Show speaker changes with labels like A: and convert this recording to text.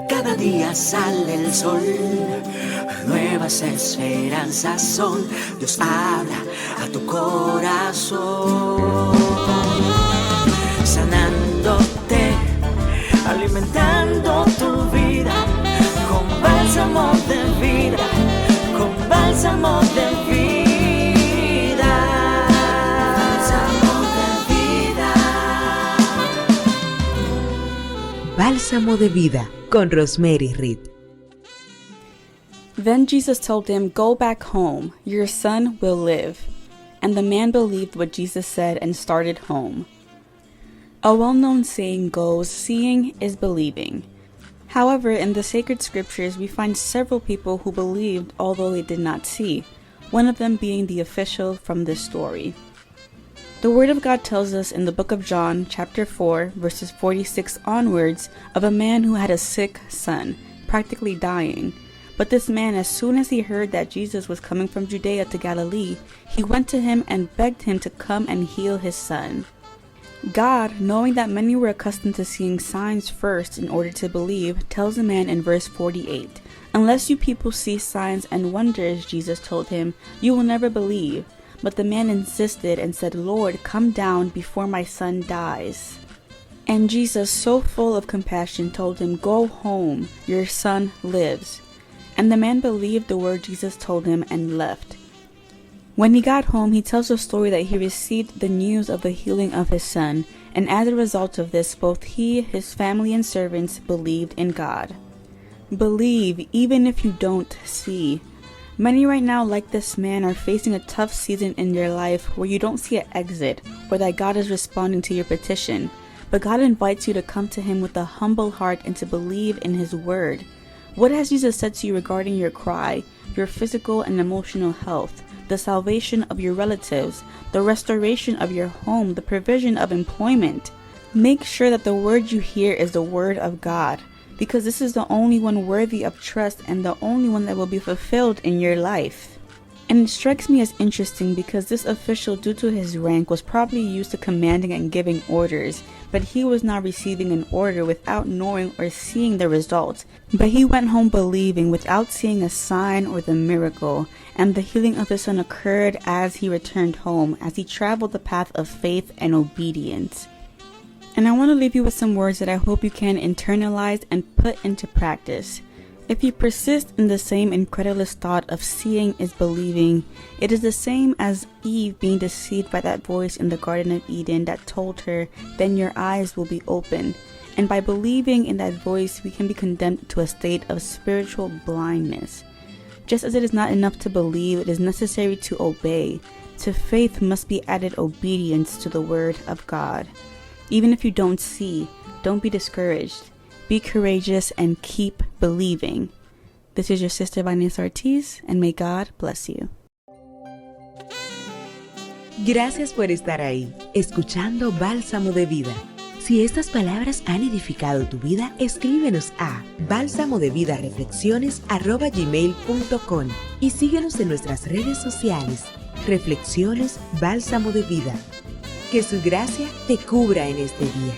A: Cada día sale el sol, nuevas esperanzas son. Dios habla a tu corazón, sanándote, alimentando tu vida con bálsamo de vida, con bálsamo de vida, bálsamo de vida.
B: Bálsamo de vida con Rosmery y Reid.
C: Then Jesus told him, "Go back home, your son will live." And the man believed what Jesus said and started home. A well-known saying goes, "Seeing is believing." However, in the sacred scriptures, we find several people who believed although they did not see, one of them being the official from this story. The Word of God tells us in the book of John, chapter 4, verses 46 onwards, of a man who had a sick son, practically dying. But this man, as soon as he heard that Jesus was coming from Judea to Galilee, he went to him and begged him to come and heal his son. God, knowing that many were accustomed to seeing signs first in order to believe, tells the man in verse 48, "Unless you people see signs and wonders," Jesus told him, "you will never believe." But the man insisted and said, "Lord, come down before my son dies." And Jesus, so full of compassion, told him, "Go home, your son lives." And the man believed the word Jesus told him and left. When he got home, he tells the story that he received the news of the healing of his son, and as a result of this, both he, his family, and servants believed in God. Believe even if you don't see. Many right now, like this man, are facing a tough season in their life where you don't see an exit or that God is responding to your petition. But God invites you to come to him with a humble heart and to believe in his word. What has Jesus said to you regarding your cry, your physical and emotional health, the salvation of your relatives, the restoration of your home, the provision of employment? Make sure that the word you hear is the word of God, because this is the only one worthy of trust and the only one that will be fulfilled in your life. And it strikes me as interesting because this official, due to his rank, was probably used to commanding and giving orders, but he was now receiving an order without knowing or seeing the results. But he went home believing without seeing a sign or the miracle, and the healing of his son occurred as he returned home, as he traveled the path of faith and obedience. And I want to leave you with some words that I hope you can internalize and put into practice. If you persist in the same incredulous thought of seeing is believing, it is the same as Eve being deceived by that voice in the Garden of Eden that told her, "Then your eyes will be open." And by believing in that voice, we can be condemned to a state of spiritual blindness. Just as it is not enough to believe, it is necessary to obey. To faith must be added obedience to the word of God. Even if you don't see, don't be discouraged. Be courageous and keep believing. This is your sister Vanessa Ortiz, and may God bless you.
B: Gracias por estar ahí, escuchando Bálsamo de Vida. Si estas palabras han edificado tu vida, escríbenos a balsamodevidareflexiones@gmail.com y síguenos en nuestras redes sociales. Reflexiones Bálsamo de Vida. Que su gracia te cubra en este día.